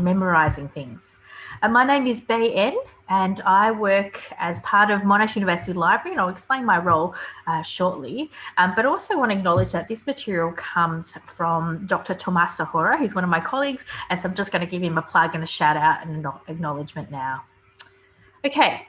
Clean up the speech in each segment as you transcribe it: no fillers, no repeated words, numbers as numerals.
memorizing things. My name is Bei En, and I work as part of Monash University Library, and I'll explain my role shortly. But also want to acknowledge that this material comes from Dr. Tomas Sahora, who's one of my colleagues, and so I'm just going to give him a plug and a shout out and acknowledgement now. Okay.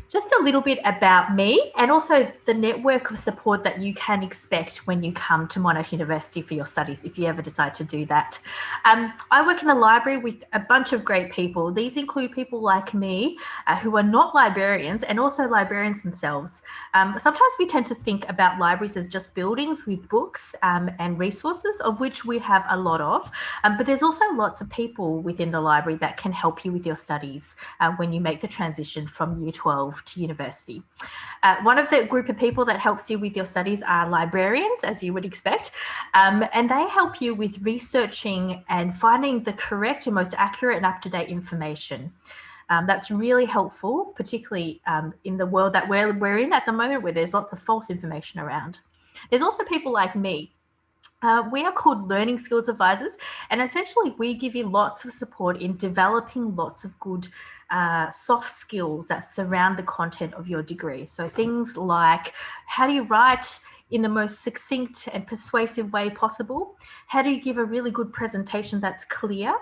Just a little bit about me and also the network of support that you can expect when you come to Monash University for your studies, if you ever decide to do that. I work in the library with a bunch of great people. These include people like me who are not librarians and also librarians themselves. Sometimes we tend to think about libraries as just buildings with books and resources, of which we have a lot of, but there's also lots of people within the library that can help you with your studies when you make the transition from year 12 to university. One of the group of people that helps you with your studies are librarians, as you would expect, and they help you with researching and finding the correct and most accurate and up-to-date information. That's really helpful, particularly in the world that we're in at the moment, where there's lots of false information around. There's also people like me. We are called Learning Skills Advisors, and essentially we give you lots of support in developing lots of good soft skills that surround the content of your degree. So things like, how do you write in the most succinct and persuasive way possible? How do you give a really good presentation that's clear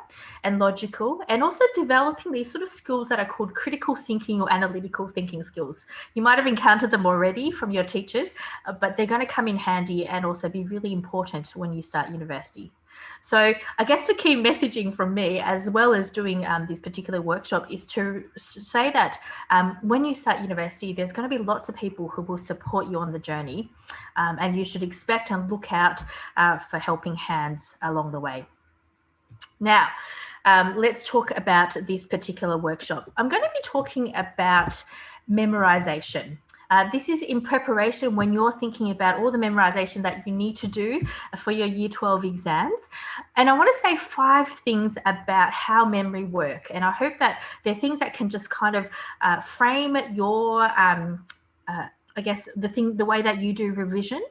and logical? And also developing these sort of skills that are called critical thinking or analytical thinking skills. You might have encountered them already from your teachers, but they're going to come in handy and also be really important when you start university. So I guess the key messaging from me, as well as doing this particular workshop, is to say that when you start university, there's going to be lots of people who will support you on the journey, and you should expect and look out for helping hands along the way. Now, let's talk about this particular workshop. I'm going to be talking about memorization. This is in preparation when you're thinking about all the memorization that you need to do for your year 12 exams. And I want to say 5 things about how memory work. And I hope that they're things that can just kind of frame your, I guess, the way that you do revision.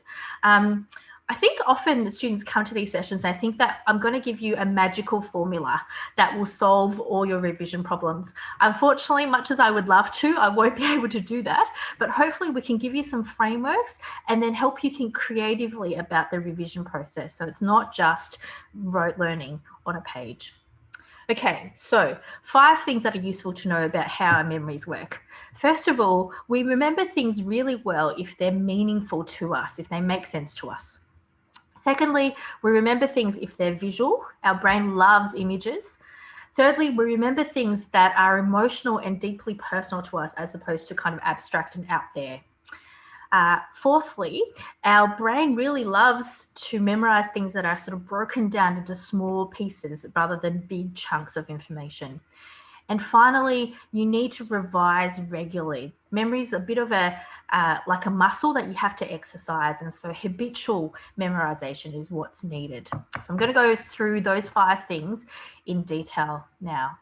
I think often students come to these sessions, they think that I'm going to give you a magical formula that will solve all your revision problems. Unfortunately, much as I would love to, I won't be able to do that, but hopefully we can give you some frameworks and then help you think creatively about the revision process. So it's not just rote learning on a page. Okay, so 5 things that are useful to know about how our memories work. First of all, we remember things really well if they're meaningful to us, if they make sense to us. Secondly, we remember things if they're visual. Our brain loves images. Thirdly, we remember things that are emotional and deeply personal to us as opposed to kind of abstract and out there. Fourthly, our brain really loves to memorize things that are sort of broken down into small pieces rather than big chunks of information. And finally, you need to revise regularly. Memory is a bit of like a muscle that you have to exercise, and so habitual memorization is what's needed. So I'm going to go through those 5 things in detail now.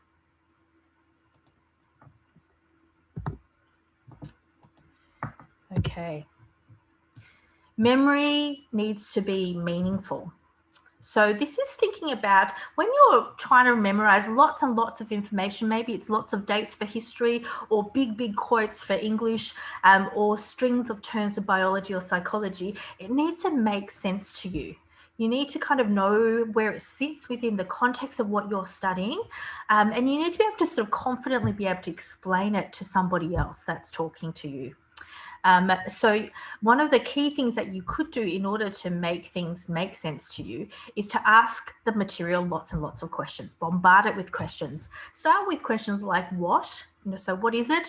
Okay. Memory needs to be meaningful. So this is thinking about when you're trying to memorize lots and lots of information, maybe it's lots of dates for history or big quotes for English or strings of terms of biology or psychology, it needs to make sense to you. You need to kind of know where it sits within the context of what you're studying, and you need to be able to sort of confidently be able to explain it to somebody else that's talking to you. So one of the key things that you could do in order to make things make sense to you is to ask the material lots and lots of questions, bombard it with questions. Start with questions like what, so what is it?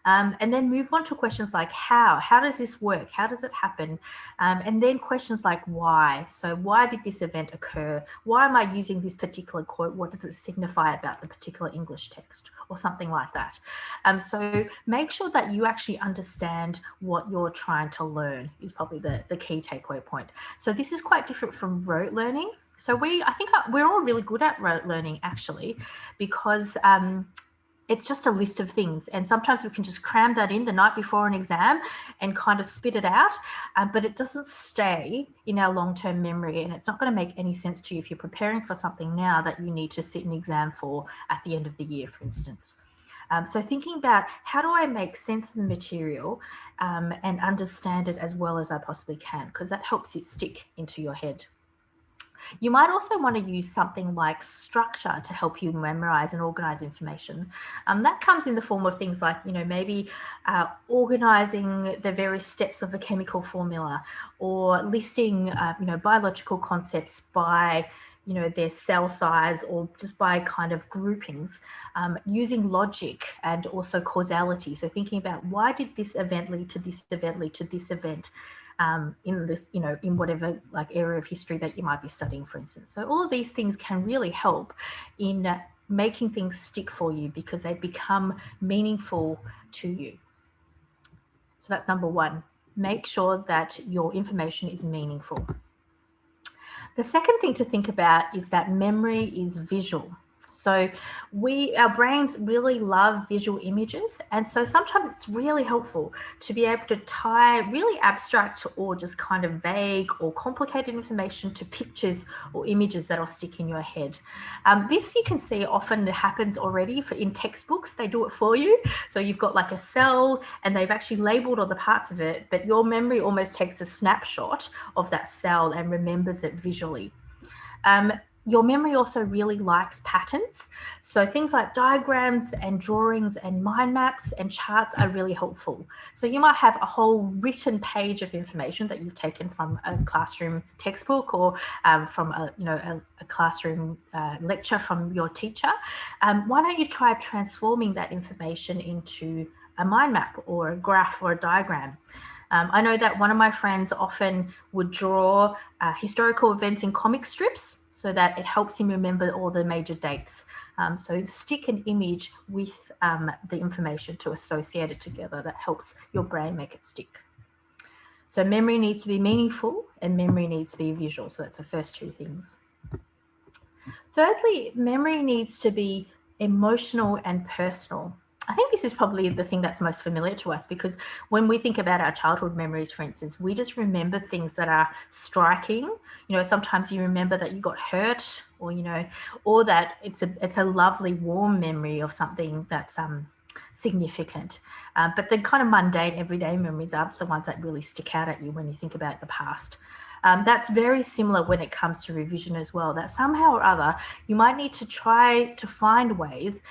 And then move on to questions like how does this work? How does it happen? And then questions like why. So why did this event occur? Why am I using this particular quote? What does it signify about the particular English text or something like that? So make sure that you actually understand what you're trying to learn is probably the key takeaway point. So this is quite different from rote learning. So I think we're all really good at rote learning actually, because it's just a list of things. And sometimes we can just cram that in the night before an exam and kind of spit it out, but it doesn't stay in our long-term memory. And it's not going to make any sense to you if you're preparing for something now that you need to sit an exam for at the end of the year, for instance. So thinking about how do I make sense of the material and understand it as well as I possibly can, because that helps it stick into your head. You might also want to use something like structure to help you memorize and organize information. That comes in the form of things like, maybe organizing the various steps of a chemical formula, or listing, biological concepts by their cell size, or just by kind of groupings, using logic and also causality. So thinking about, why did this event lead to this event, lead to this event, in this, in whatever like area of history that you might be studying, for instance. So all of these things can really help in making things stick for you, because they become meaningful to you. So that's number one. Make sure that your information is meaningful. The second thing to think about is that memory is visual. So our brains really love visual images. And so sometimes it's really helpful to be able to tie really abstract or just kind of vague or complicated information to pictures or images that'll stick in your head. This you can see often happens already in textbooks. They do it for you. So you've got like a cell and they've actually labeled all the parts of it, but your memory almost takes a snapshot of that cell and remembers it visually. Your memory also really likes patterns. So things like diagrams and drawings and mind maps and charts are really helpful. So you might have a whole written page of information that you've taken from a classroom textbook, or from a classroom lecture from your teacher. Why don't you try transforming that information into a mind map or a graph or a diagram? I know that one of my friends often would draw historical events in comic strips so that it helps him remember all the major dates. So stick an image with the information to associate it together. That helps your brain make it stick. So memory needs to be meaningful and memory needs to be visual. So that's the first two things. Thirdly, memory needs to be emotional and personal. I think this is probably the thing that's most familiar to us, because when we think about our childhood memories, for instance, we just remember things that are striking. Sometimes you remember that you got hurt, or or that it's a lovely warm memory of something that's significant. But the kind of mundane everyday memories are the ones that really stick out at you when you think about the past. That's very similar when it comes to revision as well, that somehow or other you might need to try to find ways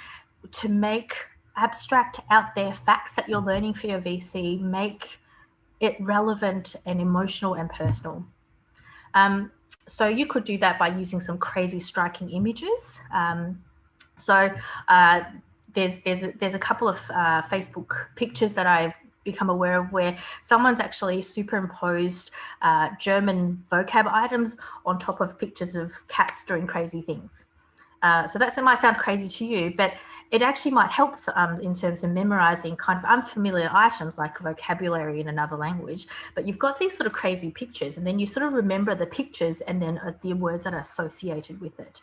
to make abstract out there facts that you're learning for your VC, make it relevant and emotional and personal. So you could do that by using some crazy striking images. There's a couple of Facebook pictures that I've become aware of where someone's actually superimposed German vocab items on top of pictures of cats doing crazy things. So that might sound crazy to you, but it actually might help in terms of memorizing kind of unfamiliar items like vocabulary in another language. But you've got these sort of crazy pictures, and then you sort of remember the pictures and then the words that are associated with it.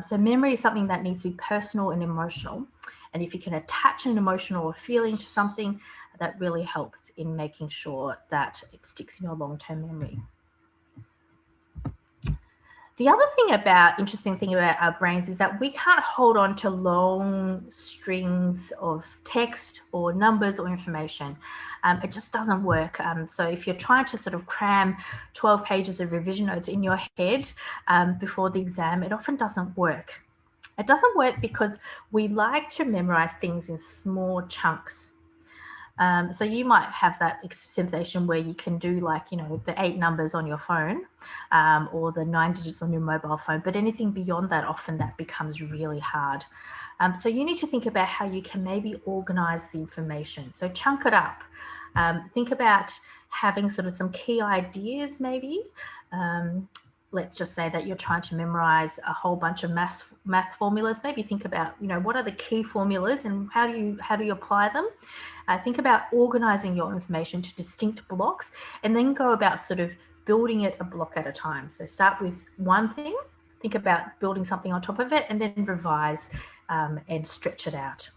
So memory is something that needs to be personal and emotional. And if you can attach an emotional or feeling to something, that really helps in making sure that it sticks in your long-term memory. The other interesting thing about our brains is that we can't hold on to long strings of text or numbers or information. It just doesn't work. So if you're trying to sort of cram 12 pages of revision notes in your head before the exam, it often doesn't work. It doesn't work because we like to memorize things in small chunks. So you might have that sensation where you can do the 8 numbers on your phone or the 9 digits on your mobile phone, but anything beyond that, often that becomes really hard. So you need to think about how you can maybe organize the information. So chunk it up. Think about having sort of some key ideas maybe. Let's just say that you're trying to memorize a whole bunch of math formulas. Maybe think about, what are the key formulas and how do you apply them? Think about organizing your information to distinct blocks and then go about sort of building it a block at a time. So start with one thing, think about building something on top of it, and then revise and stretch it out.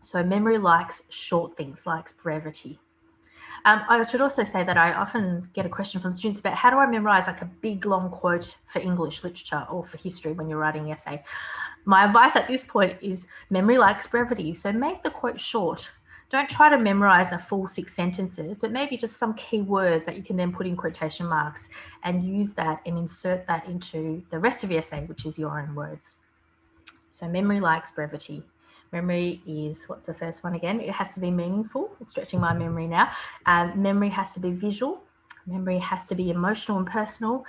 So memory likes short things, likes brevity. I should also say that I often get a question from students about how do I memorize like a big long quote for English literature or for history when you're writing an essay. My advice at this point is memory likes brevity. So make the quote short. Don't try to memorize a full 6 sentences, but maybe just some key words that you can then put in quotation marks and use that and insert that into the rest of your essay, which is your own words. So memory likes brevity. Memory is, what's the first one again? It has to be meaningful. It's stretching my memory now. Memory has to be visual. Memory has to be emotional and personal.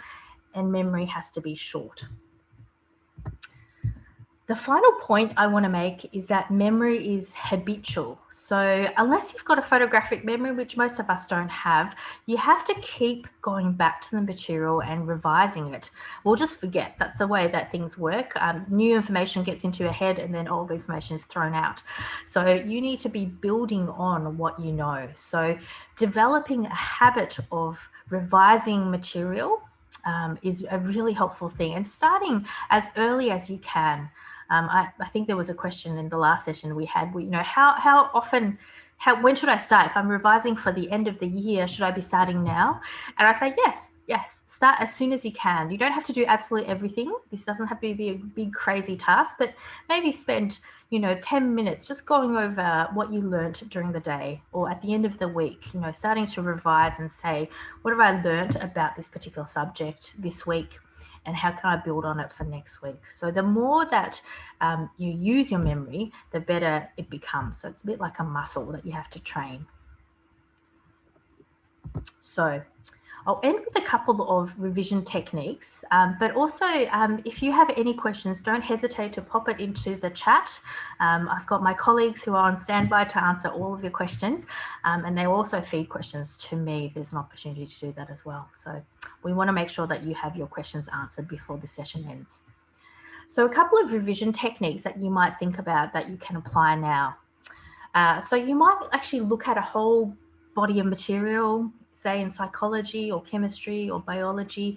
And memory has to be short. The final point I want to make is that memory is habitual. So unless you've got a photographic memory, which most of us don't have, you have to keep going back to the material and revising it. We'll just forget. That's the way that things work. New information gets into your head and then old information is thrown out. So you need to be building on what you know. So developing a habit of revising material is a really helpful thing, and starting as early as you can. I think there was a question in the last session we had, how often, when should I start? If I'm revising for the end of the year, should I be starting now? And I say, yes, start as soon as you can. You don't have to do absolutely everything. This doesn't have to be a big, crazy task, but maybe spend, 10 minutes just going over what you learnt during the day or at the end of the week, starting to revise and say, what have I learnt about this particular subject this week? And how can I build on it for next week? So the more that you use your memory, the better it becomes. So it's a bit like a muscle that you have to train. So I'll end with a couple of revision techniques, but also if you have any questions, don't hesitate to pop it into the chat. I've got my colleagues who are on standby to answer all of your questions, and they also feed questions to me. There's an opportunity to do that as well. So we want to make sure that you have your questions answered before the session ends. So a couple of revision techniques that you might think about that you can apply now. So you might actually look at a whole body of material, say in psychology or chemistry or biology,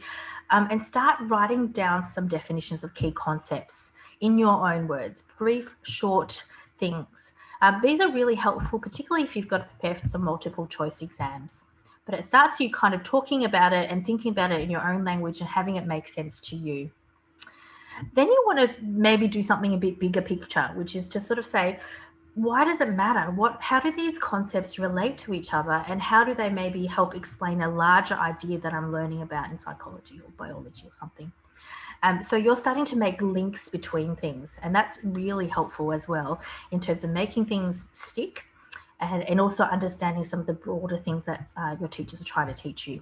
and start writing down some definitions of key concepts in your own words, brief, short things. These are really helpful, particularly if you've got to prepare for some multiple choice exams. But it starts you kind of talking about it and thinking about it in your own language and having it make sense to you. Then you want to maybe do something a bit bigger picture, which is to sort of say, why does it matter? How do these concepts relate to each other, and how do they maybe help explain a larger idea that I'm learning about in psychology or biology or something? So you're starting to make links between things, and that's really helpful as well in terms of making things stick and also understanding some of the broader things that your teachers are trying to teach you.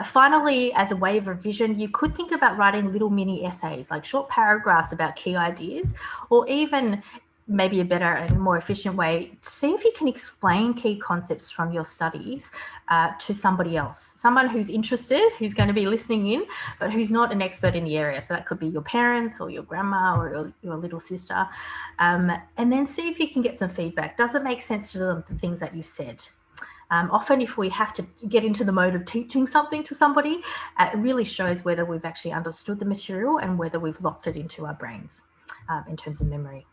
Finally, as a way of revision, you could think about writing little mini essays, like short paragraphs about key ideas, or even maybe a better and more efficient way, see if you can explain key concepts from your studies to somebody else, someone who's interested, who's going to be listening in, but who's not an expert in the area. So that could be your parents or your grandma or your little sister. And then see if you can get some feedback. Does it make sense to them, the things that you've said? Often if we have to get into the mode of teaching something to somebody, it really shows whether we've actually understood the material and whether we've locked it into our brains in terms of memory.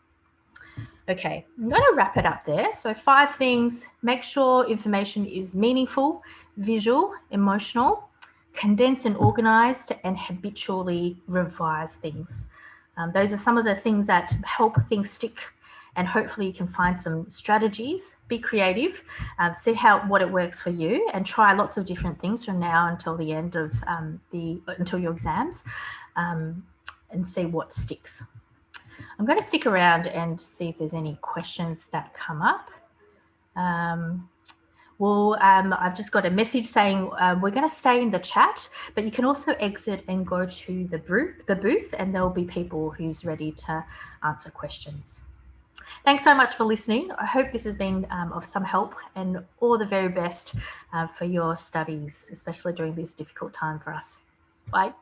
Okay, I'm going to wrap it up there. So 5 things: make sure information is meaningful, visual, emotional, condensed and organized, and habitually revise things. Those are some of the things that help things stick, and hopefully you can find some strategies. Be creative, see what it works for you, and try lots of different things from now until the end of until your exams, and see what sticks. I'm going to stick around and see if there's any questions that come up. I've just got a message saying we're going to stay in the chat, but you can also exit and go to the booth, and there'll be people who's ready to answer questions. Thanks so much for listening. I hope this has been of some help, and all the very best for your studies, especially during this difficult time for us. Bye.